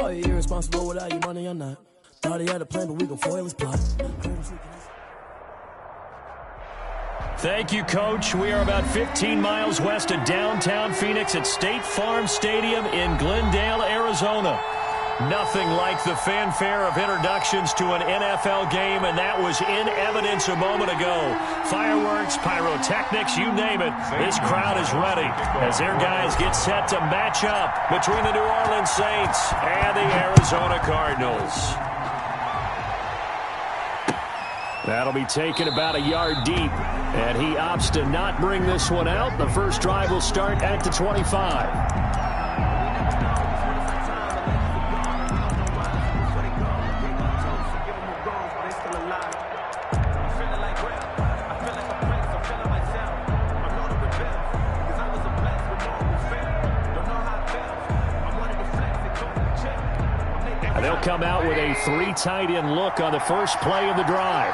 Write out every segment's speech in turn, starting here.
Are you irresponsible without your money or not? Thought he had a plan, but we gon' foil his plot. Thank you, Coach. We are about 15 miles west of downtown Phoenix at State Farm Stadium in Glendale, Arizona. Nothing like the fanfare of introductions to an NFL game, and that was in evidence a moment ago. Fireworks, pyrotechnics, you name it. This crowd is ready as their guys get set to match up between the New Orleans Saints and the Arizona Cardinals. That'll be taken about a yard deep, and he opts to not bring this one out. The first drive will start at the 25. They'll come out with a 3 tight end look on the first play of the drive.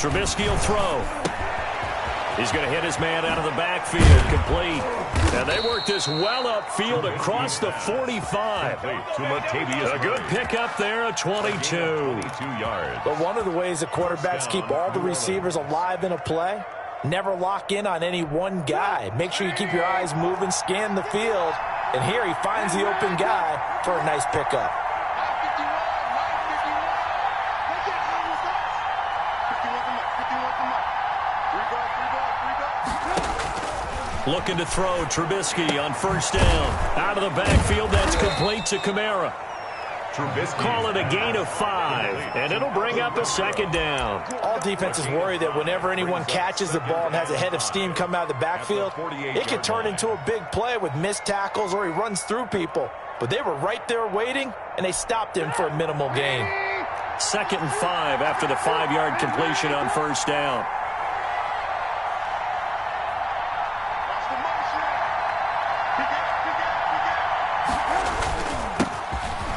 Trubisky will throw. He's going to hit his man out of the backfield, complete. And they work this well upfield across the 45. A good pickup there, a 22 yards. But one of the ways the quarterbacks keep all the receivers alive in a play, never lock in on any one guy. Make sure you keep your eyes moving, scan the field. And here he finds the open guy for a nice pickup. Looking to throw, Trubisky on first down. Out of the backfield, that's complete to Kamara. Call it a gain of 5, and it'll bring up a second down. All defenses worry that whenever anyone catches the ball and has a head of steam come out of the backfield, it can turn into a big play with missed tackles or he runs through people. But they were right there waiting, and they stopped him for a minimal gain. 2nd and 5 after the 5-yard completion on first down.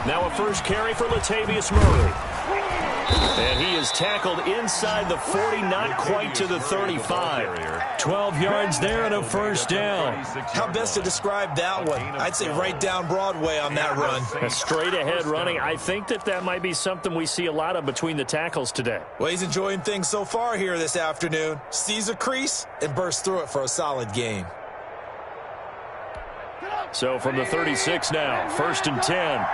Now a first carry for Latavius Murray. And he is tackled inside the 40, not quite to the 35. 12 yards there and a first down. How best to describe that one? I'd say right down Broadway on that run. A straight ahead running. I think that might be something we see a lot of between the tackles today. Well, he's enjoying things so far here this afternoon. Sees a crease and bursts through it for a solid gain. So from the 36 now, 1st and 10.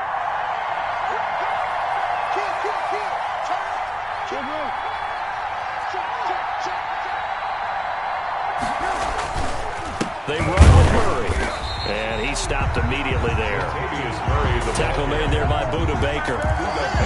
They run with Murray, and he stopped immediately there. Tackle made there by Buda Baker.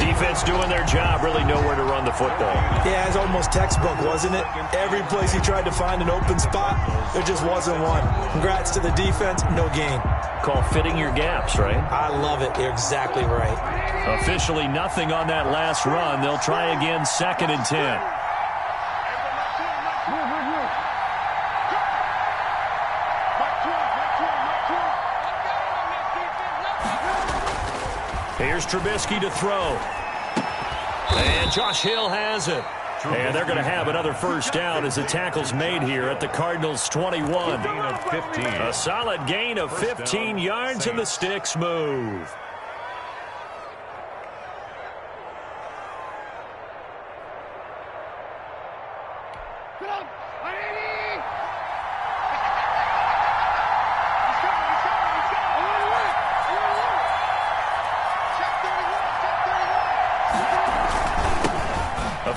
Defense doing their job, really nowhere to run the football. Yeah, it's almost textbook, wasn't it? Every place he tried to find an open spot, there just wasn't one. Congrats to the defense, no gain. Call fitting your gaps, right? I love it. You're exactly right. Officially nothing on that last run. They'll try again, 2nd and 10. Here's Trubisky to throw. And Josh Hill has it. And they're going to have another first down as the tackle's made here at the Cardinals' 21. A solid gain of 15 yards, and the sticks move.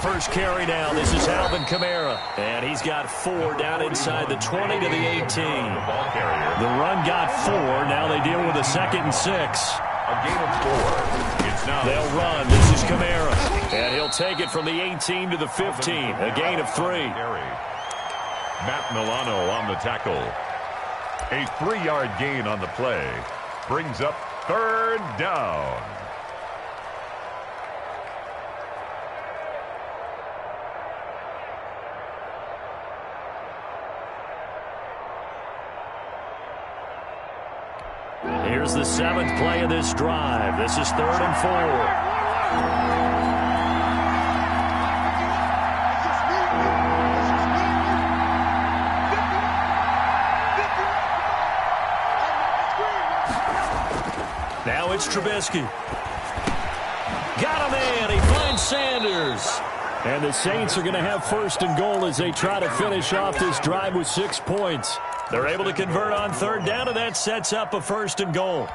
First carry now. This is Alvin Kamara. And he's got 4 down inside the 20 to the 18. The run got 4. Now they deal with a 2nd and 6. A gain of 4. It's now they'll run. This is Kamara. And he'll take it from the 18 to the 15. A gain of 3. Matt Milano on the tackle. A 3-yard gain on the play. Brings up 3rd down. Here's the 7th play of this drive. This is 3rd and 4. Now it's Trubisky. Got him in. He finds Sanders. And the Saints are going to have 1st and goal as they try to finish off this drive with 6 points. They're able to convert on 3rd down, and that sets up a 1st and goal.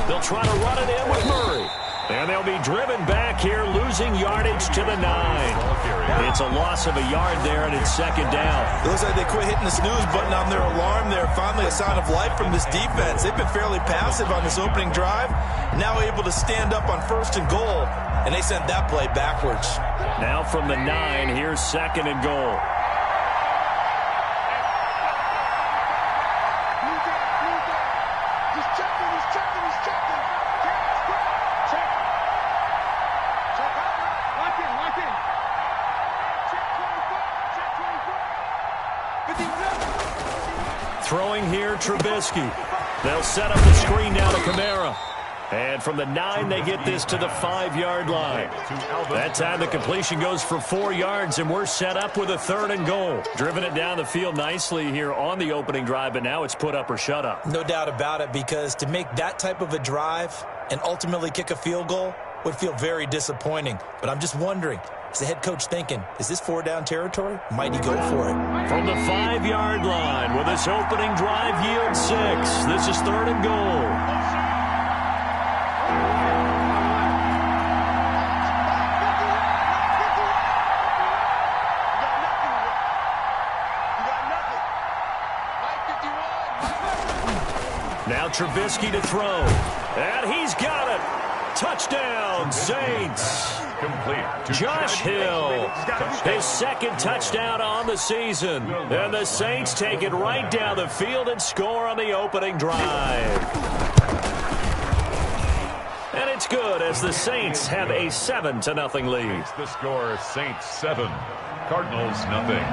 They'll try to run it in with Murray. And they'll be driven back here, losing yardage to the 9. It's a loss of a yard there, and it's 2nd down. It looks like they quit hitting the snooze button on their alarm there. Finally a sign of life from this defense. They've been fairly passive on this opening drive. Now able to stand up on 1st and goal, and they sent that play backwards. Now from the 9, here's 2nd and goal. Throwing here, Trubisky. They'll set up the screen now to Kamara. And from the 9, they get this to the 5-yard line. That time the completion goes for 4 yards, and we're set up with a 3rd and goal. Driven it down the field nicely here on the opening drive, but now it's put up or shut up. No doubt about it, because to make that type of a drive and ultimately kick a field goal would feel very disappointing. But I'm just wondering, is the head coach thinking, is this 4-down territory? Might he go for it? From the 5-yard line, with this opening drive yield 6. This is 3rd and goal. Now Trubisky to throw. And he's got it. Touchdown, Saints. Complete. Josh Hill, his 2nd touchdown on the season. And the Saints take it right down the field and score on the opening drive. And it's good as the Saints have a 7-0 lead. The score, Saints 7, Cardinals nothing.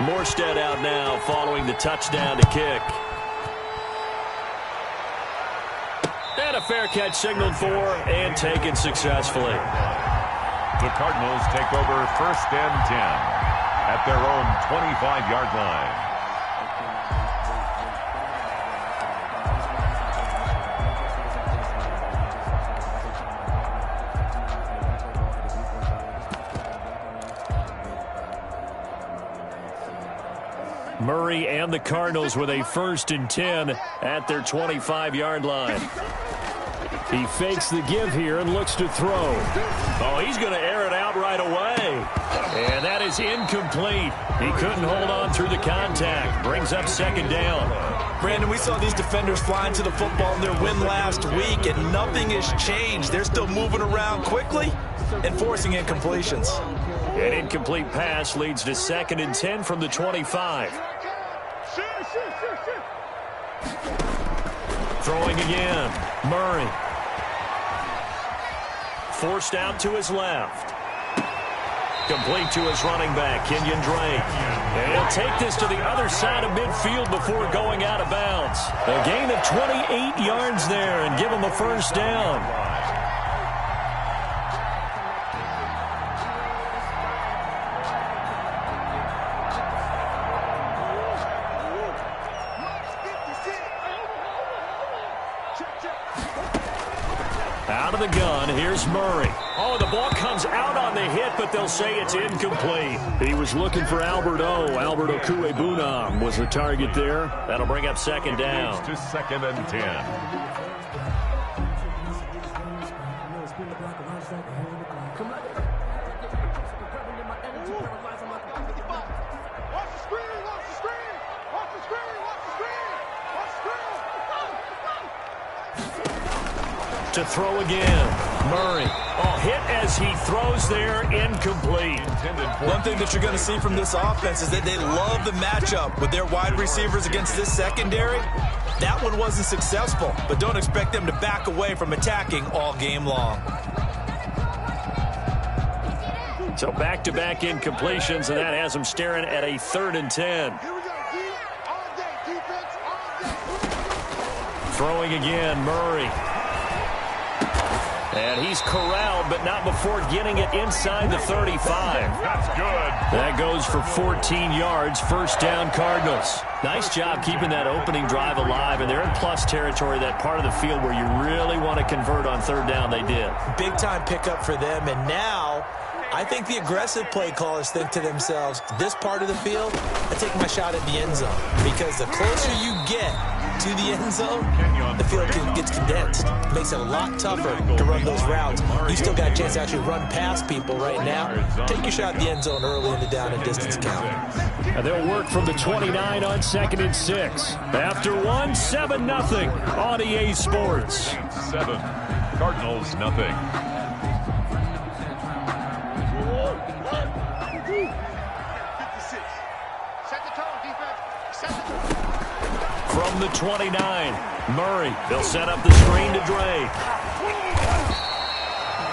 Morstead out now following the touchdown to kick. And a fair catch signaled for and taken successfully. The Cardinals take over 1st and 10 at their own 25-yard line. Murray and the Cardinals with a 1st and 10 at their 25-yard line. He fakes the give here and looks to throw. Oh, he's going to air it out right away. And that is incomplete. He couldn't hold on through the contact. Brings up 2nd down. Brandon, we saw these defenders flying to the football in their win last week, and nothing has changed. They're still moving around quickly and forcing incompletions. An incomplete pass leads to 2nd and 10 from the 25. Throwing again. Murray. Forced out to his left. Complete to his running back, Kenyon Drake. And he'll take this to the other side of midfield before going out of bounds. A gain of 28 yards there and give him a 1st down. Out of the gun, here's Murray. Oh, the ball comes out on the hit, but they'll say it's incomplete. He was looking for Albert Okuebunam was the target there. That'll bring up 2nd down. To 2nd and 10. To throw again. Murray. Oh, hit as he throws there, incomplete. One thing that you're going to see from this offense is that they love the matchup with their wide receivers against this secondary. That one wasn't successful, but don't expect them to back away from attacking all game long. So back-to-back incompletions, and that has them staring at a 3rd and 10. Throwing again, Murray. And he's corralled, but not before getting it inside the 35. That's good. That goes for 14 yards, 1st down Cardinals. Nice job keeping that opening drive alive, and they're in plus territory, that part of the field where you really want to convert on 3rd down. They did. Big-time pickup for them, and now I think the aggressive play callers think to themselves, this part of the field, I take my shot at the end zone. Because the closer you get to the end zone, the field gets condensed. It makes it a lot tougher to run those routes. You still got a chance to actually run past people right now. Take your shot at the end zone early in the down and distance count. And they'll work from the 29 on 2nd and 6. After 1, 7-0 on EA Sports. 7. Cardinals, nothing. From the 29, Murray. They'll set up the screen to Drake.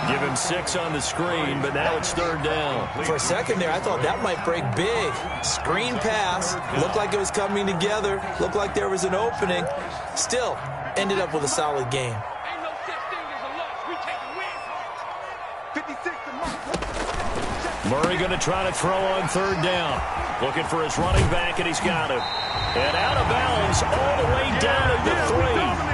Give him 6 on the screen, but now it's 3rd down. For a second there, I thought that might break big. Screen pass. Looked like it was coming together. Looked like there was an opening. Still, ended up with a solid game. Murray going to try to throw on 3rd down. Looking for his running back, and he's got him. And out of bounds all the way down at the 3.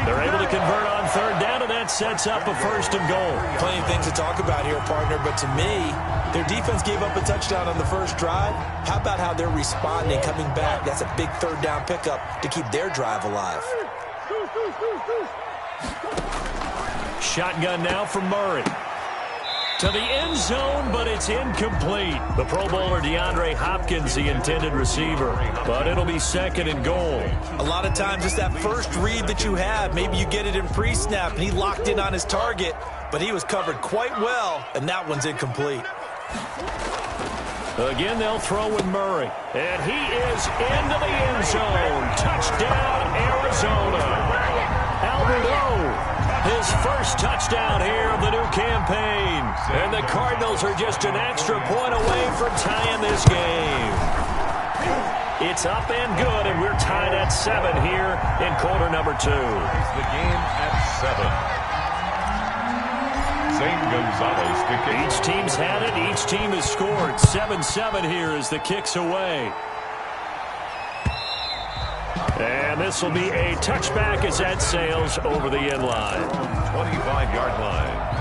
They're able to convert on 3rd down, and that sets up a 1st and goal. Plenty of things to talk about here, partner, but to me, their defense gave up a touchdown on the first drive. How about how they're responding, coming back? That's a big 3rd down pickup to keep their drive alive. Shotgun now from Murray. To the end zone, but it's incomplete. The Pro Bowler DeAndre Hopkins, the intended receiver. But it'll be 2nd and goal. A lot of times it's that first read that you have. Maybe you get it in pre-snap, and he locked in on his target, but he was covered quite well, and that one's incomplete. Again, they'll throw with Murray. And he is into the end zone. Touchdown, Arizona. Albert O, his first touchdown here of the new campaign. And the Cardinals are just an extra point away from tying this game. It's up and good, and we're tied at 7 here in quarter number 2. The game at 7. Zane Gonzalez to kick. Each team's had it. Each team has scored. 7-7 here as the kick's away. And this will be a touchback as that sails over the end line. 25-yard line.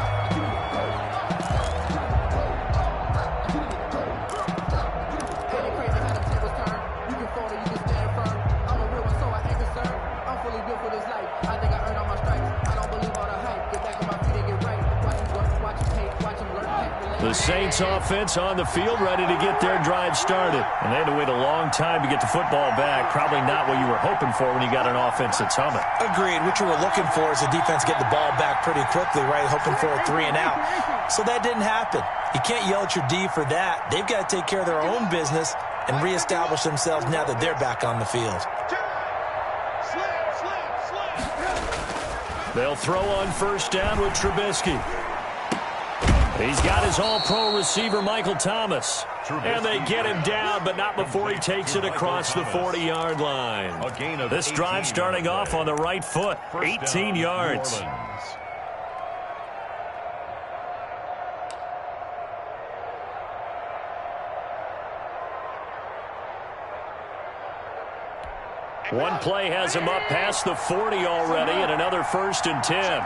The Saints offense on the field, ready to get their drive started. And they had to wait a long time to get the football back. Probably not what you were hoping for when you got an offense that's humming. Agreed. What you were looking for is the defense get the ball back pretty quickly, right? Hoping for a 3 and out. So that didn't happen. You can't yell at your D for that. They've got to take care of their own business and reestablish themselves now that they're back on the field. They'll throw on 1st down with Trubisky. He's got his all-pro receiver, Michael Thomas. And they get him down, but not before he takes it across the 40-yard line. This drive starting off on the right foot, 18 yards. One play has him up past the 40 already, and another 1st and 10.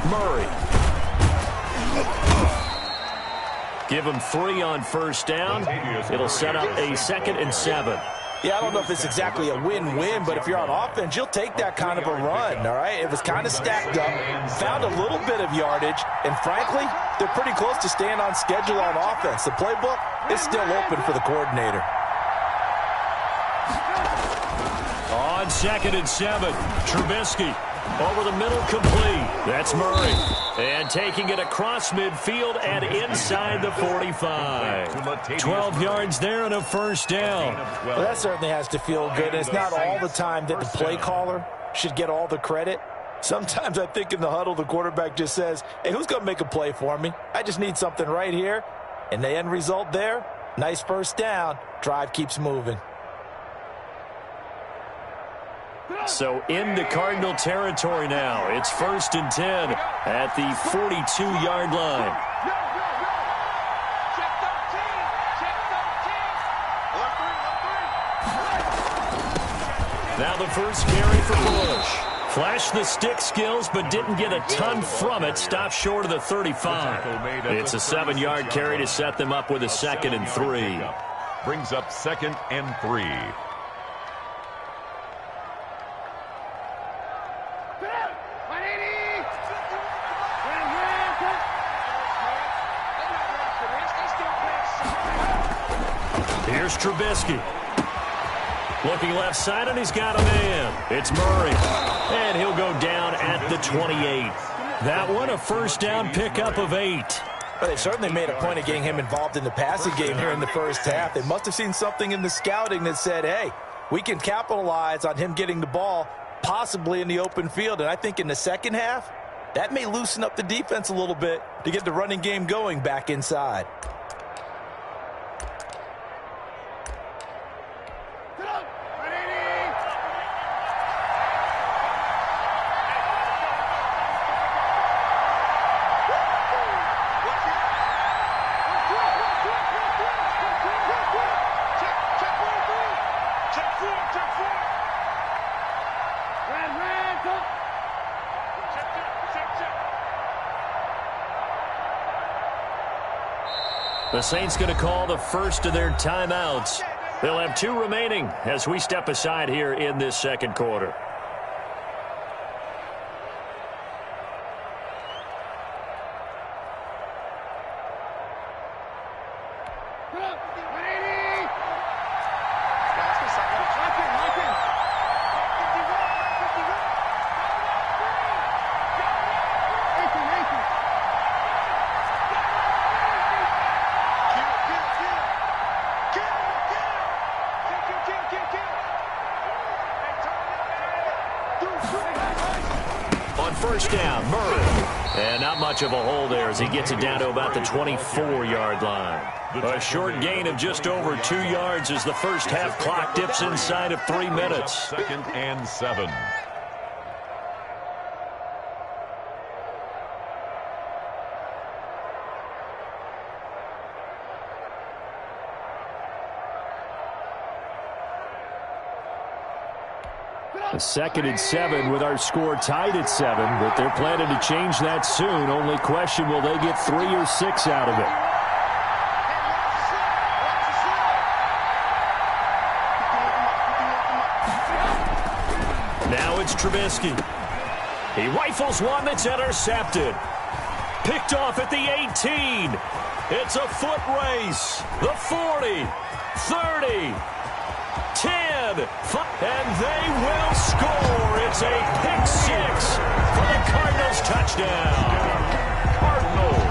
Murray. Give him 3 on 1st down. It'll set up a 2nd and 7. Yeah, I don't know if it's exactly a win-win, but if you're on offense, you'll take that kind of a run, all right? It was kind of stacked up, found a little bit of yardage, and frankly, they're pretty close to staying on schedule on offense. The playbook is still open for the coordinator. On 2nd and 7, Trubisky. Over the middle, complete. That's Murray. And taking it across midfield and inside the 45. 12 yards there and a first down. Well, that certainly has to feel good. It's not all the time that the play caller should get all the credit. Sometimes I think in the huddle, the quarterback just says, hey, who's going to make a play for me? I just need something right here. And the end result there, nice first down. Drive keeps moving. So into Cardinal territory now. It's 1st and 10 at the 42-yard line. Now the first carry for Bush. Flashed the stick skills, but didn't get a ton from it. Stopped short of the 35. It's a 7-yard carry to set them up with a 2nd and 3. Brings up 2nd and 3. Here's Trubisky. Looking left side, and he's got a man. It's Murray. And he'll go down at the 28. That one, a first down pickup of 8. Well, they certainly made a point of getting him involved in the passing game here in the first half. They must have seen something in the scouting that said, hey, we can capitalize on him getting the ball possibly in the open field. And I think in the second half, that may loosen up the defense a little bit to get the running game going back inside. The Saints going to call the first of their timeouts. They'll have 2 remaining as we step aside here in this second quarter. First down, Murray. And not much of a hole there as he gets it down to about the 24-yard line. A short gain of just over 2 yards as the first half clock dips inside of 3 minutes. 2nd and 7. A 2nd and 7 with our score tied at 7, but they're planning to change that soon. Only question, will they get 3 or 6 out of it? Now it's Trubisky. He rifles one that's intercepted. Picked off at the 18. It's a foot race. The 40, 30, 10, and they will score. It's a pick 6 for the Cardinals touchdown. Cardinals.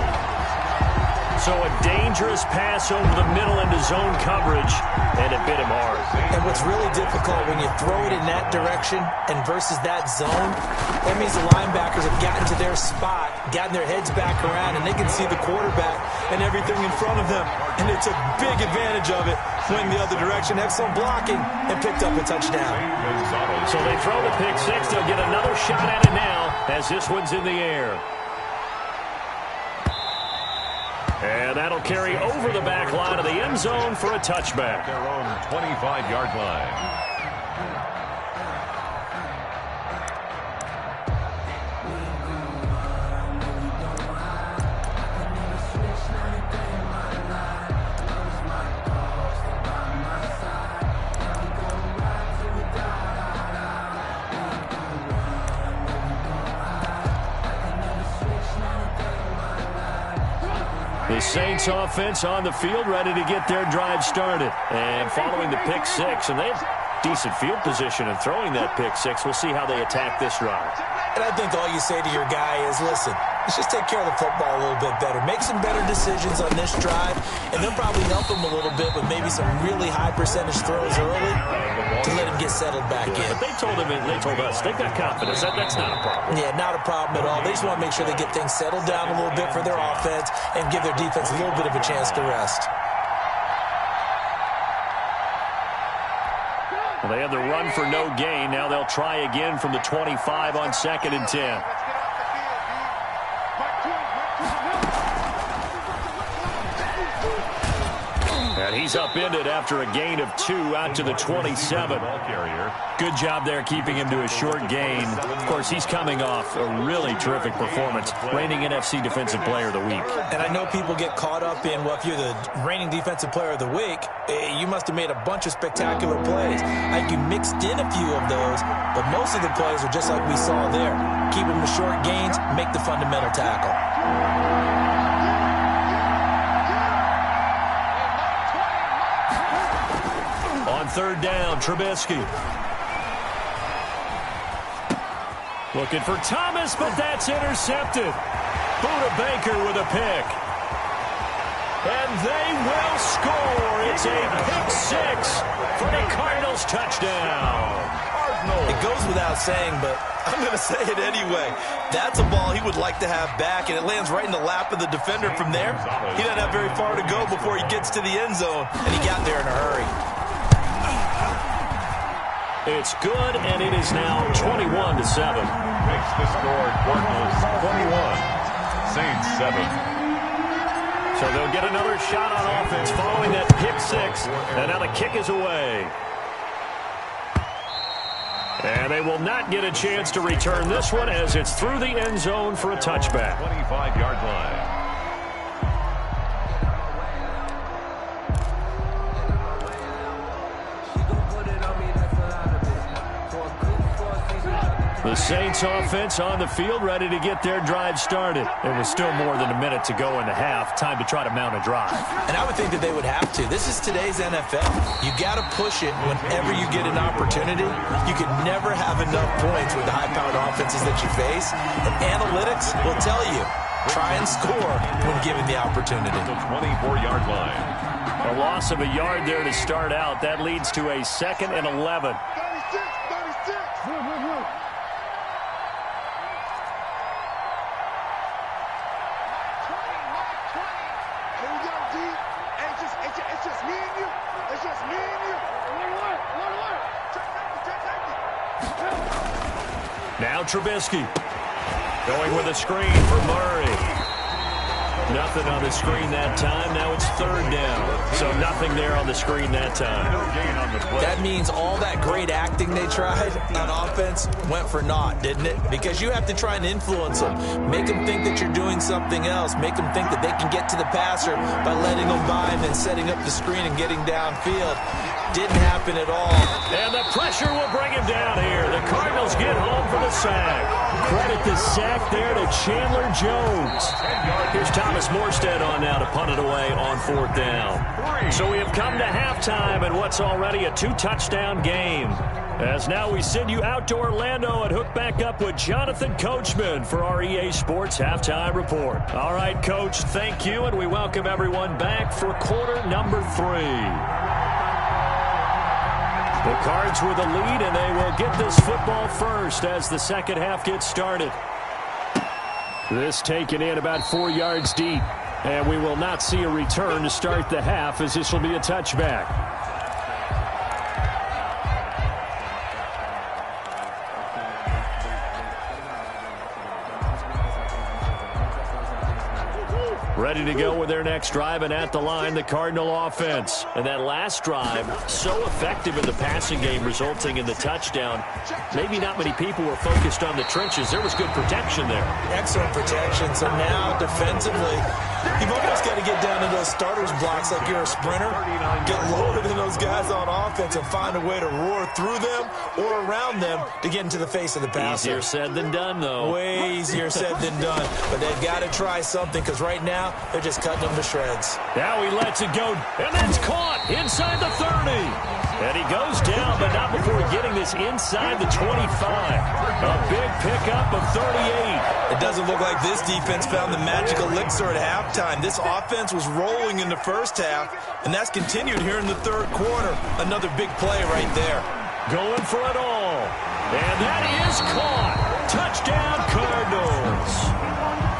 So a dangerous pass over the middle into zone coverage, and it bit him hard. And what's really difficult when you throw it in that direction and versus that zone, that means the linebackers have gotten to their spot, gotten their heads back around, and they can see the quarterback and everything in front of them. And they took big advantage of it, went the other direction, have some blocking, and picked up a touchdown. So they throw the pick 6. They'll get another shot at it now as this one's in the air. And that'll carry over the back line of the end zone for a touchback. Their own 25-yard line. The Saints offense on the field, ready to get their drive started. And following the pick six, and they have decent field position and throwing that pick six. We'll see how they attack this drive. And I think all you say to your guy is, listen, let's just take care of the football a little bit better. Make some better decisions on this drive, and they'll probably help him a little bit with maybe some really high percentage throws early to let him get settled back in. But they told us, they've got confidence. That's not a problem. Yeah, not a problem at all. They just want to make sure they get things settled down a little bit for their offense and give their defense a little bit of a chance to rest. Well, they had the run for no gain. Now they'll try again from the 25 on 2nd and 10. And he's upended after a gain of 2 out to the 27. Good job there keeping him to a short gain. Of course, he's coming off a really terrific performance, reigning NFC Defensive Player of the Week. And I know people get caught up in, well, if you're the reigning Defensive Player of the Week, you must have made a bunch of spectacular plays. I think you mixed in a few of those, but most of the plays are just like we saw there. Keep them to short gains, make the fundamental tackle. On 3rd down, Trubisky. Looking for Thomas, but that's intercepted. Buda Baker with a pick. And they will score. It's a pick six for the Cardinals touchdown. It goes without saying, but I'm going to say it anyway. That's a ball he would like to have back, and it lands right in the lap of the defender from there. He doesn't have very far to go before he gets to the end zone, and he got there in a hurry. It's good, and it is now 21-7. Makes the score Cardinals 21, Saints 7. So they'll get another shot on offense following that pick six, and now the kick is away. And they will not get a chance to return this one as it's through the end zone for a touchback. 25-yard line. The Saints offense on the field, ready to get their drive started. There was still more than a minute to go in the half. Time to try to mount a drive. And I would think that they would have to. This is today's NFL. You got to push it whenever you get an opportunity. You can never have enough points with the high-powered offenses that you face. And analytics will tell you, try and score when given the opportunity. The 24-yard line. A loss of a yard there to start out. That leads to a 2nd and 11. Now Trubisky going with a screen for Murray. Nothing on the screen that time. Now it's 3rd down. So nothing there on the screen that time. No gain on the play. That means all that great acting they tried on offense went for naught, didn't it? Because you have to try and influence them. Make them think that you're doing something else. Make them think that they can get to the passer by letting them by and then setting up the screen and getting downfield. Didn't happen at all. And the pressure will bring him down here. The Cardinals get home for the sack. Credit the sack there to Chandler Jones. Here's Thomas Morstead on now to punt it away on 4th down. So we have come to halftime in what's already a 2-touchdown game. As now we send you out to Orlando and hook back up with Jonathan Coachman for our EA Sports Halftime Report. All right, Coach, thank you, and we welcome everyone back for quarter number 3. The Cards with a lead, and they will get this football first as the second half gets started. This taken in about 4 yards deep, and we will not see a return to start the half as this will be a touchback. Ready to go with their next drive, and at the line, the Cardinal offense. And that last drive, so effective in the passing game, resulting in the touchdown. Maybe not many people were focused on the trenches. There was good protection there. Excellent protection. So now, defensively, you've almost got to get down to those starters blocks like you're a sprinter. Get lower than those guys on offense and find a way to roar through them or around them to get into the face of the passer. Easier said than done, though. Way easier said than done. But they've got to try something because right now, now, they're just cutting them to shreds. Now he lets it go, and that's caught inside the 30. And he goes down, but not before getting this inside the 25. A big pickup of 38. It doesn't look like this defense found the magic elixir at halftime. This offense was rolling in the first half, and that's continued here in the third quarter. Another big play right there. Going for it all. And that is caught. Touchdown, Cardinals.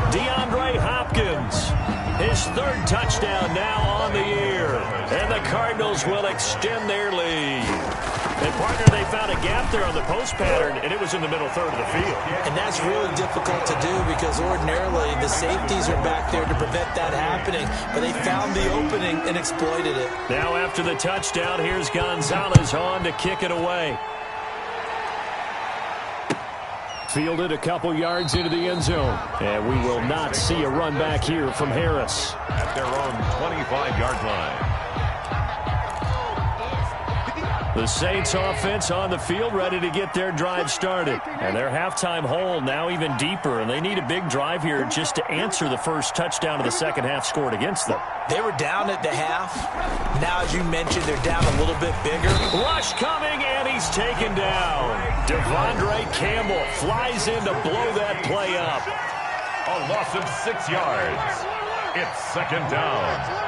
DeAndre Hopkins, his third touchdown now on the year. And the Cardinals will extend their lead. And, partner, they found a gap there on the post pattern, and it was in the middle third of the field. And that's really difficult to do because ordinarily the safeties are back there to prevent that happening. But they found the opening and exploited it. Now after the touchdown, here's Gonzalez on to kick it away. Fielded a couple yards into the end zone. And we will not see a run back here from Harris. At their own 25-yard line. The Saints offense on the field, ready to get their drive started. And their halftime hole now even deeper, and they need a big drive here just to answer the first touchdown of the second half scored against them. They were down at the half. Now, as you mentioned, they're down a little bit bigger. Rush coming, and he's taken down. Devondre Campbell flies in to blow that play up. A loss of 6 yards. It's second down.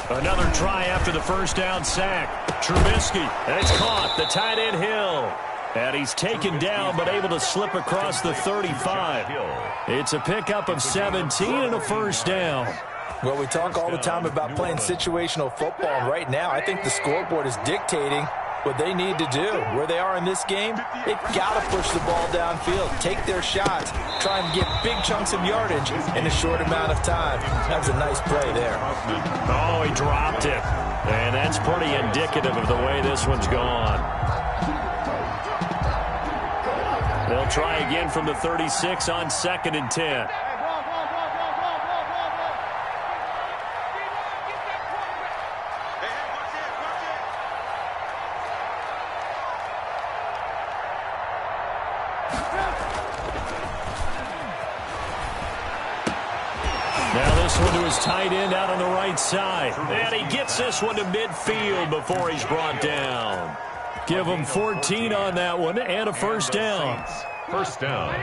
Another try after the first down sack. Trubisky, and it's caught. The tight end Hill. And he's taken down but able to slip across the 35. It's a pickup of 17 and a first down. Well, we talk all the time about playing situational football, and right now I think the scoreboard is dictating what they need to do. Where they are in this game, they've got to push the ball downfield, take their shots, try and get big chunks of yardage in a short amount of time. That was a nice play there. Oh, he dropped it. And that's pretty indicative of the way this one's gone. They'll try again from the 36 on 2nd and 10. This one to his tight end out on the right side. And he gets this one to midfield before he's brought down. Give him 14 on that one and a first down. First down.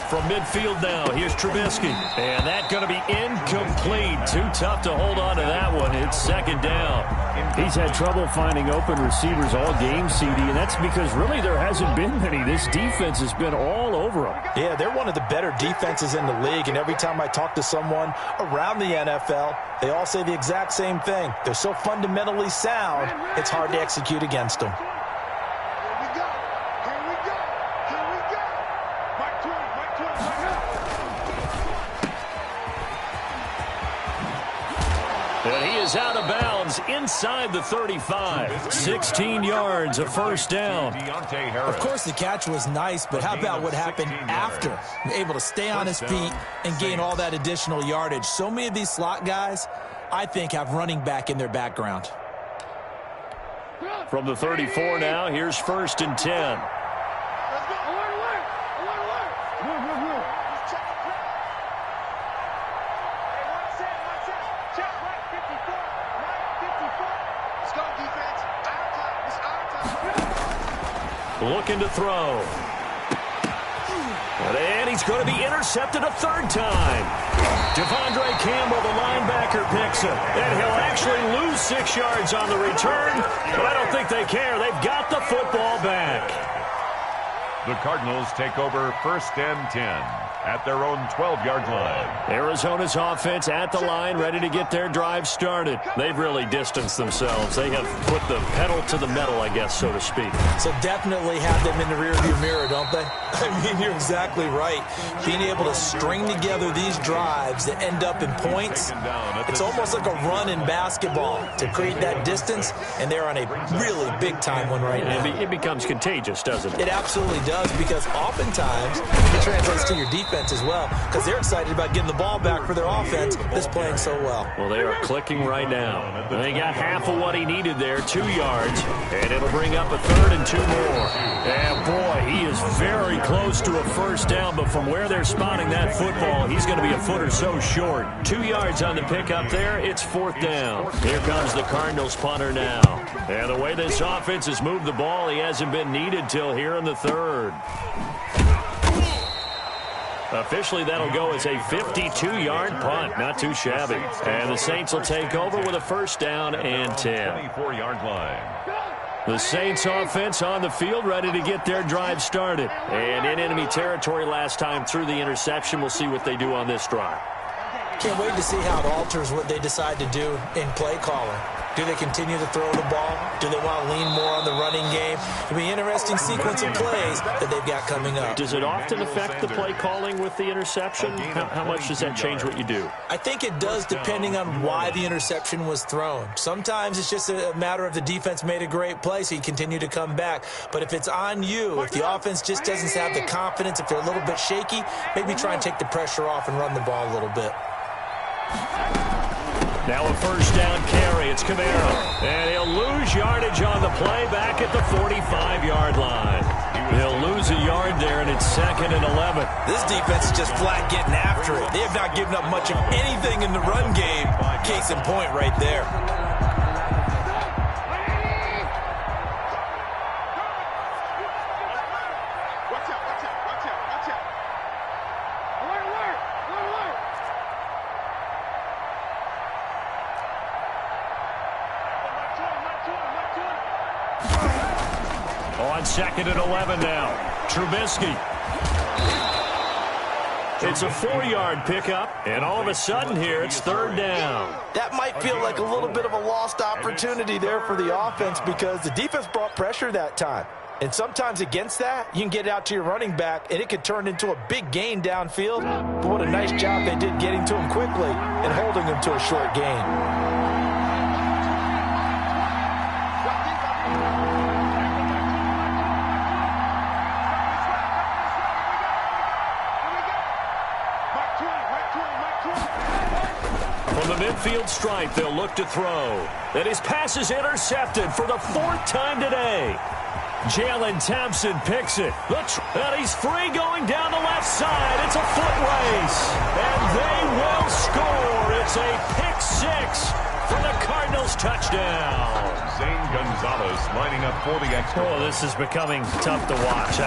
From midfield now, here's Trubisky. And that's going to be incomplete. Too tough to hold on to that one. It's second down. He's had trouble finding open receivers all game, CD, and that's because really there hasn't been many. This defense has been all over them. Yeah, they're one of the better defenses in the league, and every time I talk to someone around the NFL, they all say the exact same thing. They're so fundamentally sound, it's hard to execute against them. And he is out of bounds inside the 35. 16 yards, a first down. Of course, the catch was nice, but how about what happened after? Able to stay on his feet and gain all that additional yardage. So many of these slot guys, I think, have running back in their background. From the 34 now, here's 1st and 10. Looking to throw. And he's going to be intercepted a third time. Devondre Campbell, the linebacker, picks it. And he'll actually lose 6 yards on the return, but I don't think they care. They've got the football back. The Cardinals take over 1st and 10. at their own 12-yard line. Arizona's offense at the line, ready to get their drive started. They've really distanced themselves. They have put the pedal to the metal, I guess, so to speak. So definitely have them in the rearview mirror, don't they? I mean, you're exactly right. Being able to string together these drives that end up in points, it's almost like a run in basketball to create that distance, and they're on a really big-time one right now. It becomes contagious, doesn't it? It absolutely does, because oftentimes it translates to your defense as well, because they're excited about getting the ball back for their offense that's playing so well. Well, they are clicking right now. They got half of what he needed there, 2 yards, and it'll bring up a 3rd and 2 more. And boy, he is very close to a first down, but from where they're spotting that football, he's going to be a foot or so short. 2 yards on the pickup there, it's 4th down. Here comes the Cardinals punter now. And the way this offense has moved the ball, he hasn't been needed till here in the 3rd. Officially, that'll go as a 52-yard punt. Not too shabby. And the Saints will take over with a first down and 10. 24-yard line. The Saints offense on the field, ready to get their drive started. And in enemy territory last time through the interception. We'll see what they do on this drive. Can't wait to see how it alters what they decide to do in play calling. Do they continue to throw the ball? Do they want to lean more on the running game? It'll be an interesting sequence of plays that they've got coming up. Does it often affect the play calling with the interception? How much does that change what you do? I think it does, depending on why the interception was thrown. Sometimes it's just a matter of the defense made a great play, so you continue to come back. But if it's on you, if the offense just doesn't have the confidence, if they're a little bit shaky, maybe try and take the pressure off and run the ball a little bit. Now a first down carry. It's Camaro. And he'll lose yardage on the play back at the 45-yard line. He'll lose a yard there, and it's 2nd and 11. This defense is just flat getting after it. They have not given up much of anything in the run game. Case in point right there. On 2nd and 11 now. Trubisky. It's a 4-yard pickup, and all of a sudden here, it's 3rd down. That might feel like a little bit of a lost opportunity there for the offense, because the defense brought pressure that time. And sometimes against that, you can get out to your running back, and it could turn into a big gain downfield. But what a nice job they did getting to him quickly and holding him to a short gain. From the midfield stripe, they'll look to throw. And his pass is intercepted for the 4th time today. Jalen Thompson picks it. And he's free going down the left side. It's a foot race. And they will score. It's a pick 6 for the Cardinals touchdown. Zane Gonzalez lining up for the extra. Oh, this is becoming tough to watch.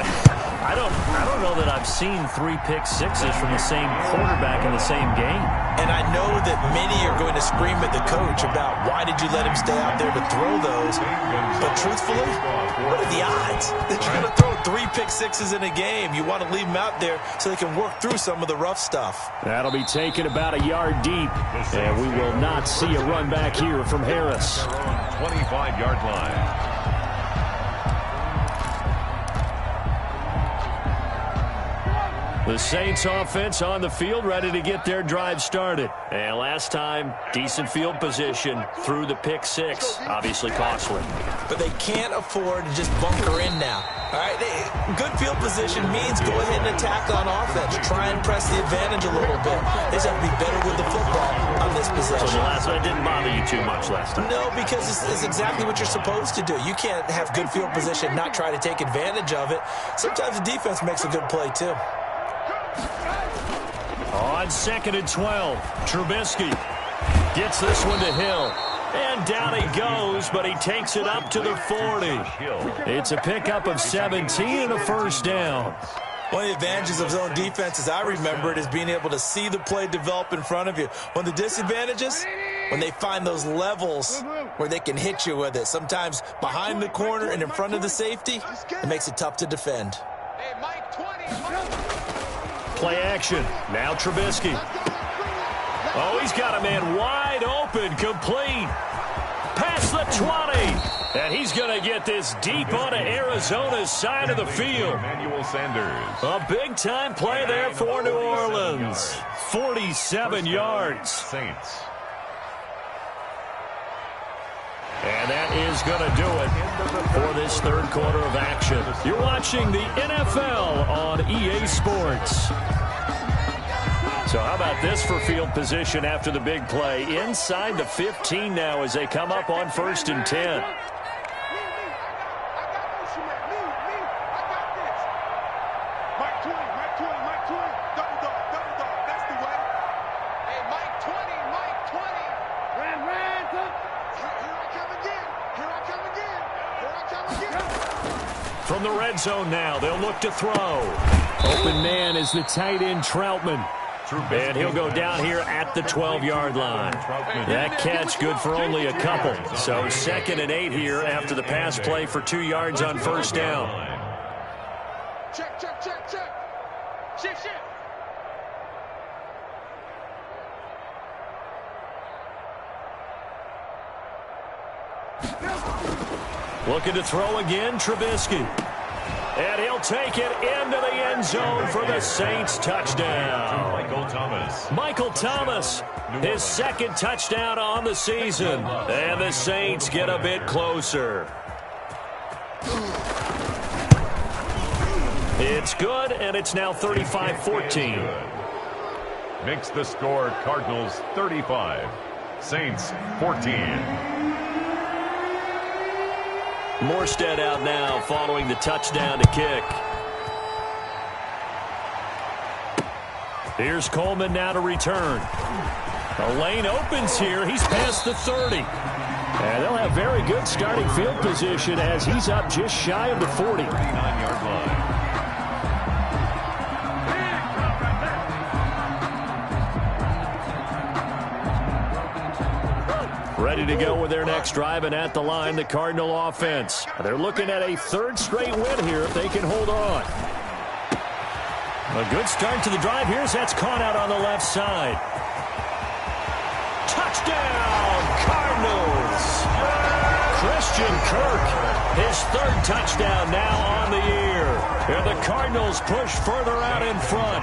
I don't know that I've seen 3 pick sixes from the same quarterback in the same game. And I know that many are going to scream at the coach about why did you let him stay out there to throw those. But truthfully, what are the odds that you're going to throw 3 pick sixes in a game? You want to leave them out there so they can work through some of the rough stuff. That'll be taken about a yard deep. And we will not see a run back here from Harris. 25-yard line. The Saints offense on the field, ready to get their drive started. And last time, decent field position through the pick 6. Obviously costly. But they can't afford to just bunker in now. All right, good field position means go ahead and attack on offense. Try and press the advantage a little bit. They just have to be better with the football on this possession. So the last one didn't bother you too much last time? No, because it's exactly what you're supposed to do. You can't have good field position, not try to take advantage of it. Sometimes the defense makes a good play, too. On 2nd and 12, Trubisky gets this one to Hill. And down he goes, but he takes it up to the 40. It's a pickup of 17 and a first down. One of the advantages of zone defense, as I remember it, is being able to see the play develop in front of you. One of the disadvantages, when they find those levels where they can hit you with it, sometimes behind the corner and in front of the safety, it makes it tough to defend. play action. Now Trubisky. Oh, he's got a man wide open, complete. Past the 20. And he's going to get this deep onto Arizona's side of the field. Emmanuel Sanders. A big-time play there for New Orleans. 47 yards. Saints. And that is going to do it for this third quarter of action. You're watching the NFL on EA Sports. So how about this for field position after the big play? Inside the 15 now as they come up on 1st and 10. From the red zone now, they'll look to throw. Open man is the tight end Troutman. And he'll go down here at the 12-yard line. That catch good for only a couple. So 2nd and 8 here after the pass play for 2 yards on 1st down. Check, check, check, check. Shift, shift. Looking to throw again, Trubisky. And he'll take it into the end zone for the Saints touchdown. Michael Thomas, his 2nd touchdown on the season. And the Saints get a bit closer. It's good, and it's now 35-14. Makes the score Cardinals 35, Saints 14. Morstead out now following the touchdown to kick. Here's Coleman now to return. The lane opens here. He's past the 30. And they'll have very good starting field position as he's up just shy of the 40. 39-yard line. Ready to go with their next drive, and at the line, the Cardinal offense. They're looking at a 3rd straight win here if they can hold on. A good start to the drive here as that's caught out on the left side. Touchdown, Cardinals! Christian Kirk, his 3rd touchdown now on the year. And the Cardinals push further out in front.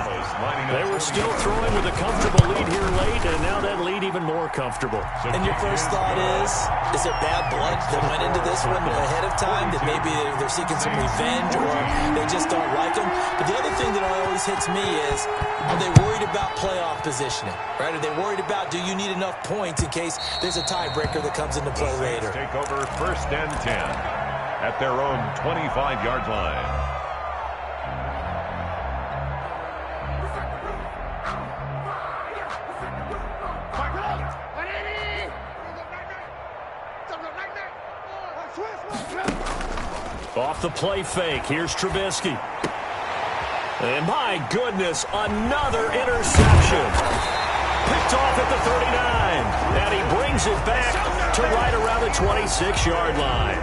They were still throwing with a comfortable lead here late, and now that lead even more comfortable. And your first thought is there bad blood that went into this one ahead of time, that maybe they're seeking some revenge or they just don't like them? But the other thing that always hits me is, are they worried about playoff positioning? Right? Are they worried about, do you need enough points in case there's a tiebreaker that comes into play later? Take over 1st and 10 at their own 25-yard line. Off the play fake, here's Trubisky. And my goodness, another interception. Picked off at the 39. And he brings it back to right around the 26-yard line.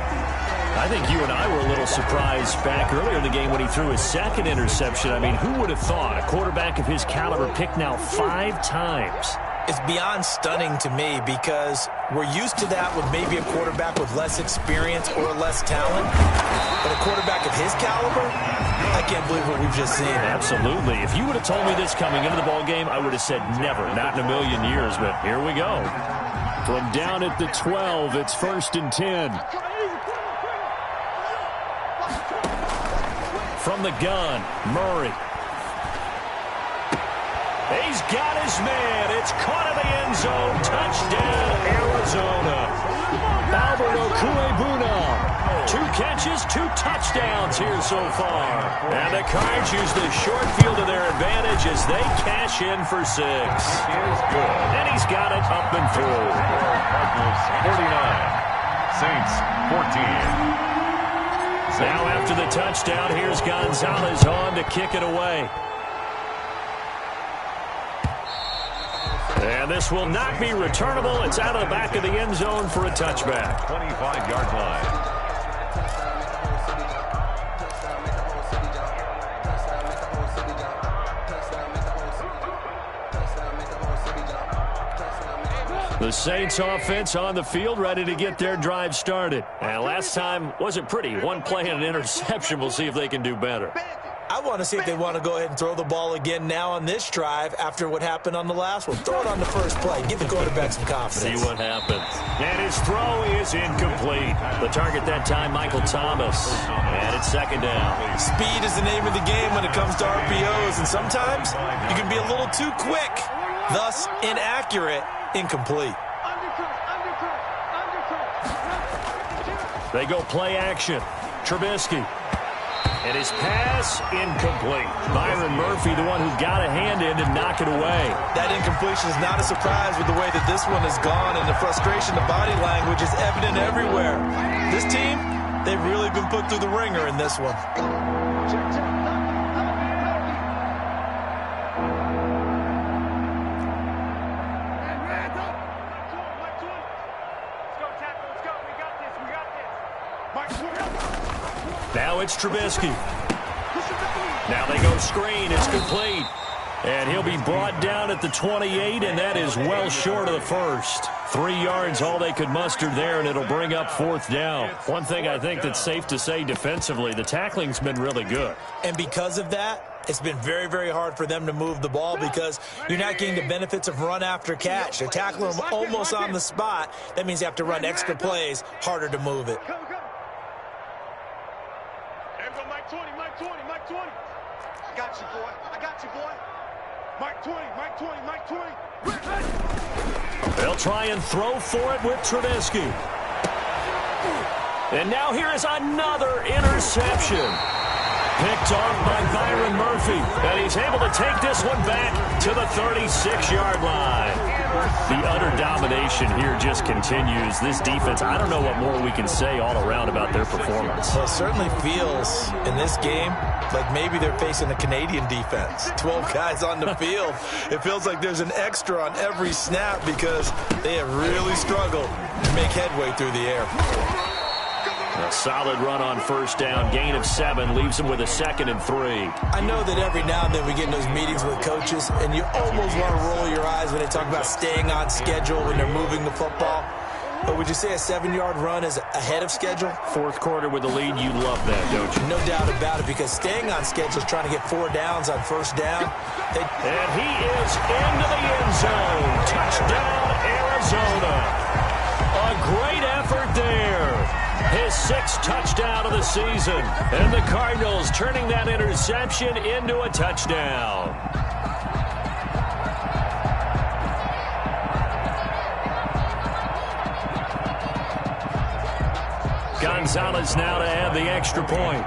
I think you and I were a little surprised back earlier in the game when he threw his 2nd interception. I mean, who would have thought a quarterback of his caliber picked now 5 times? It's beyond stunning to me because we're used to that with maybe a quarterback with less experience or less talent. But a quarterback of his caliber, I can't believe what we've just seen. Absolutely. If you would have told me this coming into the ball game, I would have said never, not in a million years. But here we go. From down at the 12, it's 1st and 10. From the gun, Murray. He's got his man. It's caught in the end zone. Touchdown, Arizona. Albert Okwuegbuna. 2 catches, 2 touchdowns here so far. And the Cards use the short field to their advantage as they cash in for 6. Is good. And he's got it up and through. Cardinals 49, Saints 14. Now after the touchdown, here's Gonzalez on to kick it away. And this will not be returnable. It's out of the back of the end zone for a touchback. 25-yard line. The Saints offense on the field, ready to get their drive started. And last time wasn't pretty. One play and an interception. We'll see if they can do better. I want to see if they want to go ahead and throw the ball again now on this drive after what happened on the last one. Throw it on the first play. Give the quarterback some confidence. See what happens. And his throw is incomplete. The target that time, Michael Thomas. And it's second down. Speed is the name of the game when it comes to RPOs, and sometimes you can be a little too quick, thus inaccurate, incomplete. They go play action. Trubisky. And his pass, incomplete. Byron Murphy, the one who got a hand in and knock it away. That incompletion is not a surprise with the way that this one has gone, and the frustration, the body language is evident everywhere. This team, they've really been put through the ringer in this one. Now it's Trubisky. Now they go screen. It's complete. And he'll be brought down at the 28, and that is well short of the first. 3 yards, all they could muster there, and it'll bring up fourth down. One thing I think that's safe to say defensively, the tackling's been really good. And because of that, it's been very, very hard for them to move the ball because you're not getting the benefits of run after catch. They're tackling them almost on the spot. That means you have to run extra plays, harder to move it. Mike 20, Mike 20, Mike 20. I got you, boy. I got you, boy. Mike 20, Mike 20, Mike 20. They'll try and throw for it with Trubisky. And now here is another interception. Picked off by Byron Murphy. And he's able to take this one back to the 36-yard line. The utter domination here just continues. This defense, I don't know what more we can say all around about their performance. Well, it certainly feels in this game like maybe they're facing a Canadian defense. 12 guys on the field. It feels like there's an extra on every snap because they have really struggled to make headway through the air. A solid run on first down. Gain of 7 leaves him with a 2nd and 3. I know that every now and then we get in those meetings with coaches, and you almost want to roll your eyes when they talk about staying on schedule when they're moving the football. But would you say a 7-yard run is ahead of schedule? Fourth quarter with the lead, you love that, don't you? No doubt about it, because staying on schedule is trying to get 4 downs on first down. And he is into the end zone. Touchdown, Arizona. A great effort there. His 6th touchdown of the season. And the Cardinals turning that interception into a touchdown. Gonzalez now to add the extra point.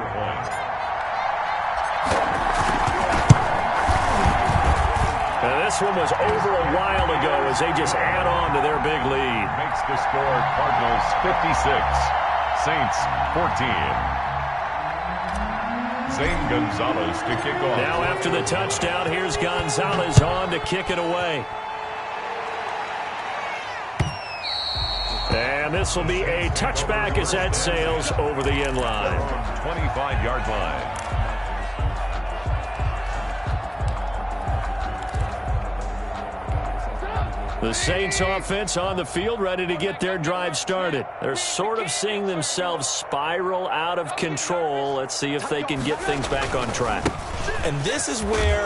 Now this one was over a while ago as they just add on to their big lead. Makes the score Cardinals 56. Saints 14. Zane Gonzalez to kick off. Now after the touchdown, here's Gonzalez on to kick it away. And this will be a touchback as that sails over the end line. 25-yard line. The Saints offense on the field ready to get their drive started. They're sort of seeing themselves spiral out of control. Let's see if they can get things back on track. And this is where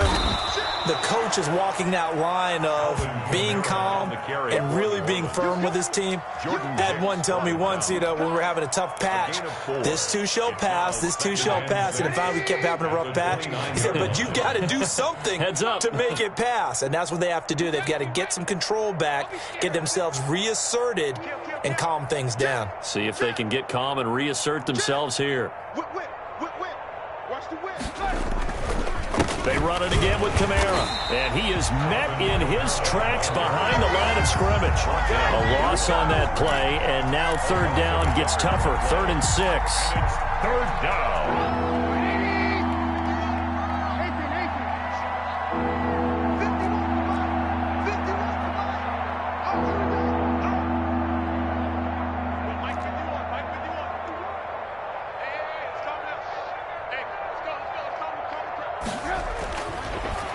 the coach is walking that line of being calm and really being firm with his team. Had one tell me once, when we were having a tough patch, this too shall pass, this too shall pass. And finally we kept having a rough patch. He said, but you've got to do something to make it pass. And that's what they have to do. They've got to get some control back, get themselves reasserted, and calm things down. See if they can get calm and reassert themselves here. Watch the whip. They run it again with Kamara. And he is met in his tracks behind the line of scrimmage. A loss on that play, and now third down gets tougher. 3rd and 6. Third down.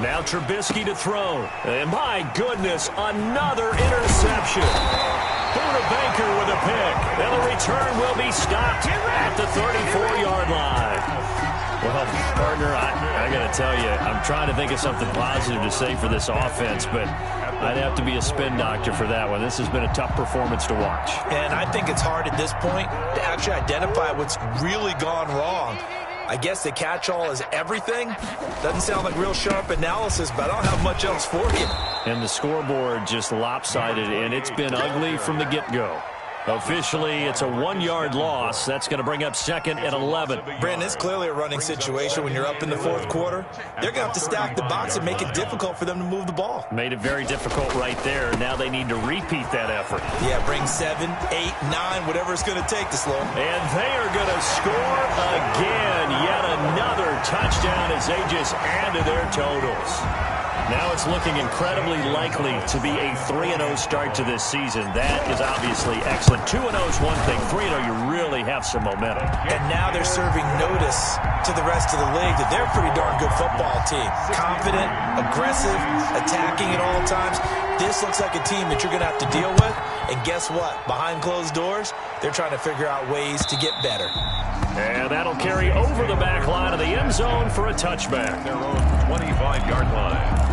Now Trubisky to throw. And my goodness, another interception. Buda Baker with a pick. And the return will be stopped at the 34-yard line. Well, partner, I got to tell you, I'm trying to think of something positive to say for this offense, but I'd have to be a spin doctor for that one. This has been a tough performance to watch. And I think it's hard at this point to actually identify what's really gone wrong. I guess the catch-all is everything. Doesn't sound like real sharp analysis, but I don't have much else for you. And the scoreboard just lopsided, and it's been ugly from the get-go. Officially, it's a 1-yard loss. That's going to bring up second and 11. Brandon, it's clearly a running situation when you're up in the fourth quarter. They're going to have to stack the box and make it difficult for them to move the ball. Made it very difficult right there. Now they need to repeat that effort. Yeah, bring 7, 8, 9, whatever it's going to take to slow them. And they are going to score again. Yet another touchdown as they just add to their totals. Now it's looking incredibly likely to be a 3-0 start to this season. That is obviously excellent. 2-0 is one thing. 3-0, you really have some momentum. And now they're serving notice to the rest of the league that they're a pretty darn good football team. Confident, aggressive, attacking at all times. This looks like a team that you're going to have to deal with. And guess what? Behind closed doors, they're trying to figure out ways to get better. And that'll carry over the back line of the end zone for a touchback. Their own 25-yard line.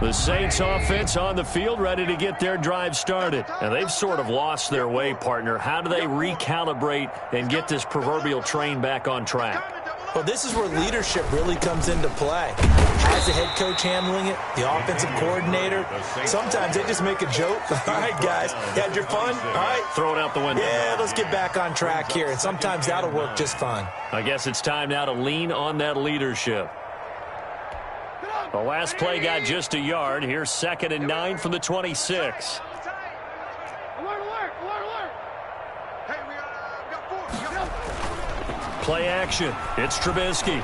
The Saints offense on the field ready to get their drive started. And they've sort of lost their way, partner. How do they recalibrate and get this proverbial train back on track? Well, this is where leadership really comes into play. How's the head coach handling it? The offensive coordinator? Sometimes they just make a joke. All right, guys, you had your fun? All right. Throw it out the window. Yeah, let's get back on track here. And sometimes that'll work just fine. I guess it's time now to lean on that leadership. The last play got just a yard. Here's 2nd and 9 from the 26. Play action. It's Trubisky.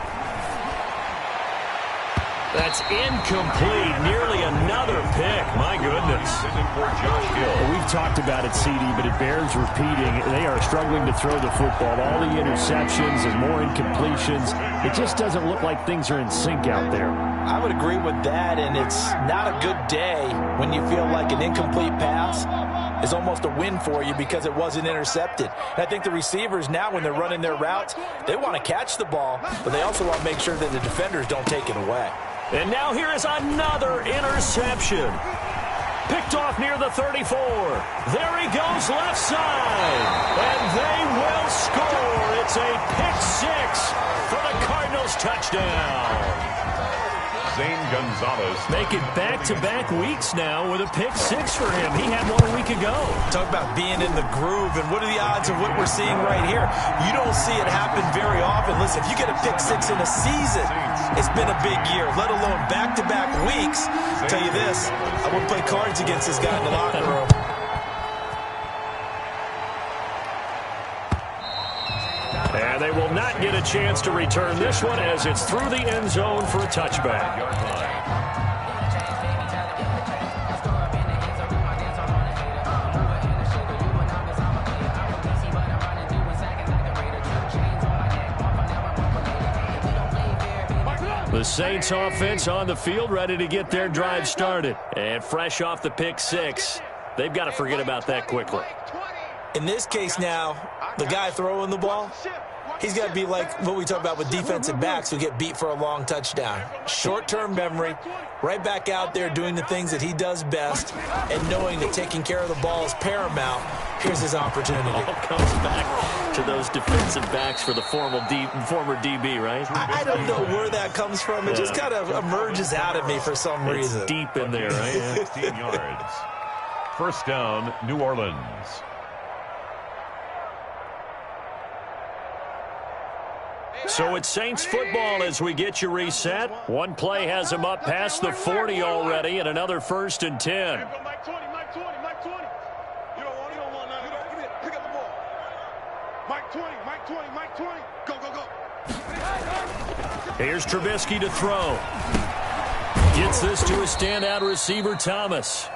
That's incomplete. Nearly another pick. My goodness. Well, we've talked about it, CD, but it bears repeating. They are struggling to throw the football. All the interceptions and more incompletions. It just doesn't look like things are in sync out there. I would agree with that, and it's not a good day when you feel like an incomplete pass is almost a win for you because it wasn't intercepted. And I think the receivers now, when they're running their routes, they want to catch the ball, but they also want to make sure that the defenders don't take it away. And now here is another interception. Picked off near the 34. There he goes left side. And they will score. It's a pick 6 for the Cardinals touchdown. Zane Gonzalez. Make it back-to-back weeks now with a pick 6 for him. He had one a week ago. Talk about being in the groove, and what are the odds of what we're seeing right here? You don't see it happen very often. Listen, if you get a pick 6 in a season, it's been a big year, let alone back-to-back weeks. I'll tell you this, I wouldn't play cards against this guy in the locker room. And they will not get a chance to return this one as it's through the end zone for a touchback. The Saints offense on the field ready to get their drive started. And fresh off the pick 6, they've got to forget about that quickly. In this case now, the guy throwing the ball, he's got to be like what we talk about with defensive backs who get beat for a long touchdown. Short-term memory, right back out there doing the things that he does best, and knowing that taking care of the ball is paramount. Here's his opportunity. It all comes back to those defensive backs for the former DB, right? I don't know where that comes from. It just kind of emerges out of me for some reason. It's deep in there, right? 15 yards. First down, New Orleans. So it's Saints football as we get you reset. One play has him up past the 40 already, and another 1st and 10. Mike 20, Mike 20, Mike 20. You don't want none. Give me it. Pick up the ball. Mike 20, Mike 20, Mike 20. Go, go, go. Here's Trubisky to throw. Gets this to a standout receiver, Thomas.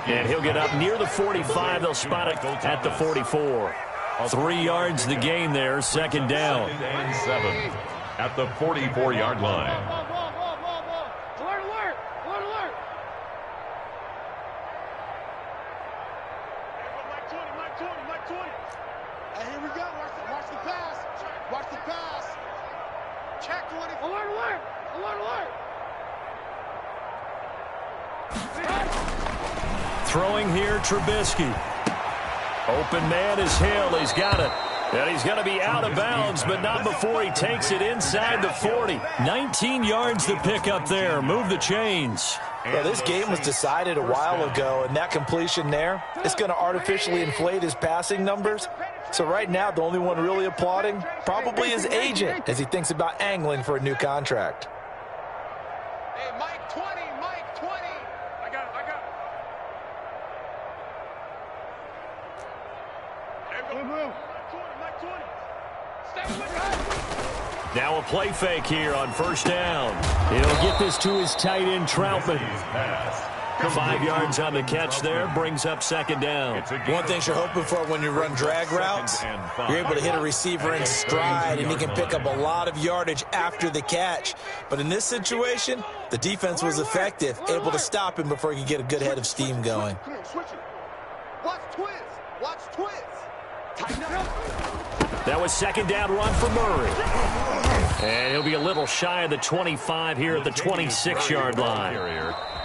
And he'll get up near the 45. They'll spot it at the 44. 3 yards the gain there, second down. And 7 at the 44-yard line. Alert, alert! Alert, alert! Mike 20, Mike 20, Mike 20. And here we go. Watch the pass. Watch the pass. Check 20. Alert, alert! Alert, alert! Throwing here, Trubisky. Open man is Hill. He's got it. And he's going to be out of bounds, but not before he takes it inside the 40. 19 yards to pick up there. Move the chains. Well, this game was decided a while ago, and that completion there is going to artificially inflate his passing numbers. So right now, the only one really applauding probably his agent as he thinks about angling for a new contract. Hey, Mike 20, Mike 20. I got it, I got it. Hey, move. Mike 20, Mike 20. Stay with us. Now a play fake here on first down. He'll get this to his tight end, Troutman. 5 yards on the catch there, brings up second down. One thing you're hoping for when you run drag routes, you're able to hit a receiver in stride, and he can pick up a lot of yardage after the catch. But in this situation, the defense was effective, able to stop him before he could get a good head of steam going. Come here, switch it. Watch twins. Watch twins. Tighten up. That was second down run for Murray. And he'll be a little shy of the 25 here at the 26-yard line.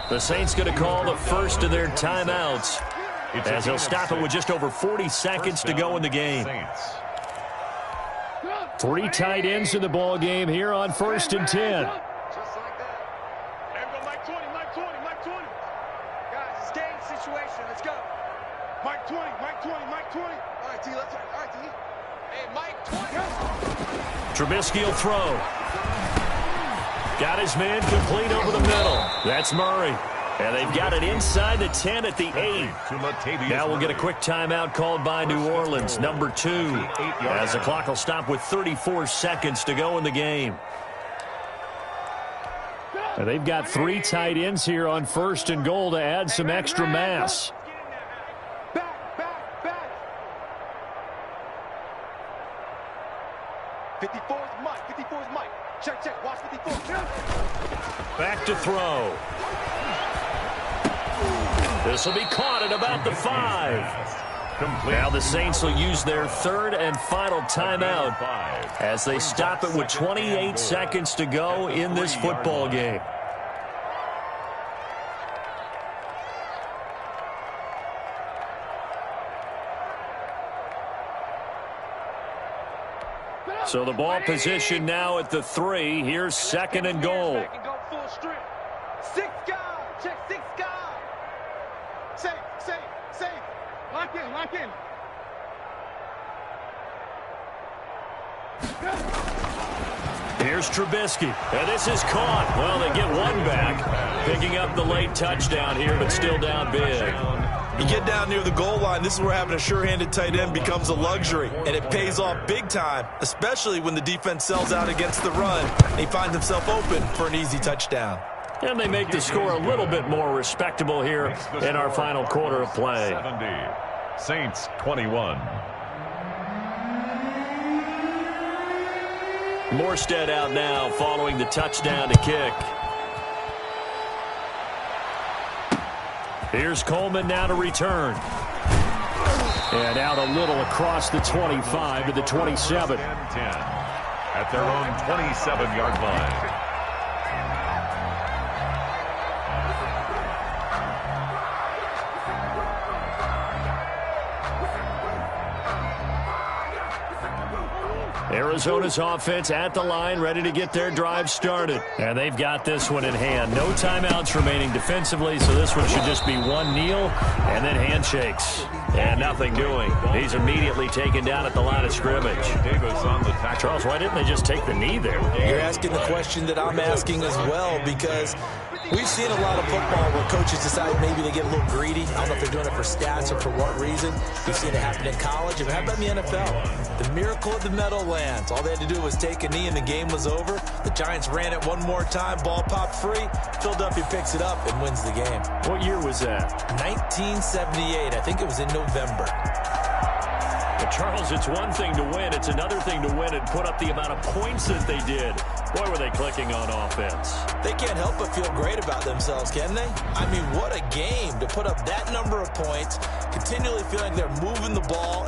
The Saints going to call the first of their timeouts as they'll stop it with just over 40 seconds to go in the game. 3 tight ends in the ball game here on 1st and 10. Just like that. There we go, Mike 20, Mike 20, Mike 20. Guys, it's game situation. Let's go. Mike 20, Mike 20, Mike 20. All right, T, let's go. All right, T. Hey, Mike 20. Trubisky will throw. Got his man complete over the middle. That's Murray. And they've got it inside the 10 at the 8. Now we'll get a quick timeout called by New Orleans, number 2, as the clock will stop with 34 seconds to go in the game. And they've got 3 tight ends here on 1st and goal to add some extra mass. Back, back, back. 54's Mike, 54's Mike. Check, check, watch 54. Back to throw. This will be caught at about the 5. Now the Saints will use their 3rd and final timeout as they stop it with 28 seconds to go in this football game. So the ball position now at the 3. Here's 2nd and goal. Go full strength. 6 guys. Check 6 guys. Safe, safe, safe. Lock in, lock in. Here's Trubisky. And this is caught. Well, they get one back. Picking up the late touchdown here, but still down big. You get down near the goal line, this is where having a sure-handed tight end becomes a luxury, and it pays off big time, especially when the defense sells out against the run, and he finds himself open for an easy touchdown. And they make the score a little bit more respectable here in our final quarter of play. 70. Saints 21. Morstead out now following the touchdown to kick. Here's Coleman now to return. And out a little across the 25 to the 27. 10 at their own 27-yard line. Arizona's offense at the line, ready to get their drive started. And they've got this one in hand. No timeouts remaining defensively, so this one should just be one kneel and then handshakes. And nothing doing. He's immediately taken down at the line of scrimmage. Charles, why didn't they just take the knee there? You're asking the question that I'm asking as well, because we've seen a lot of football where coaches decide maybe they get a little greedy. I don't know if they're doing it for stats or for what reason. We've seen it happen in college. And how about in the NFL? The miracle of the Meadowlands. plans. All they had to do was take a knee and the game was over. The Giants ran it one more time. Ball popped free. Philadelphia picks it up and wins the game. What year was that? 1978. I think it was in November. But Charles, it's one thing to win. It's another thing to win and put up the amount of points that they did. Boy, were they clicking on offense. They can't help but feel great about themselves, can they? I mean, what a game to put up that number of points, continually feeling like they're moving the ball.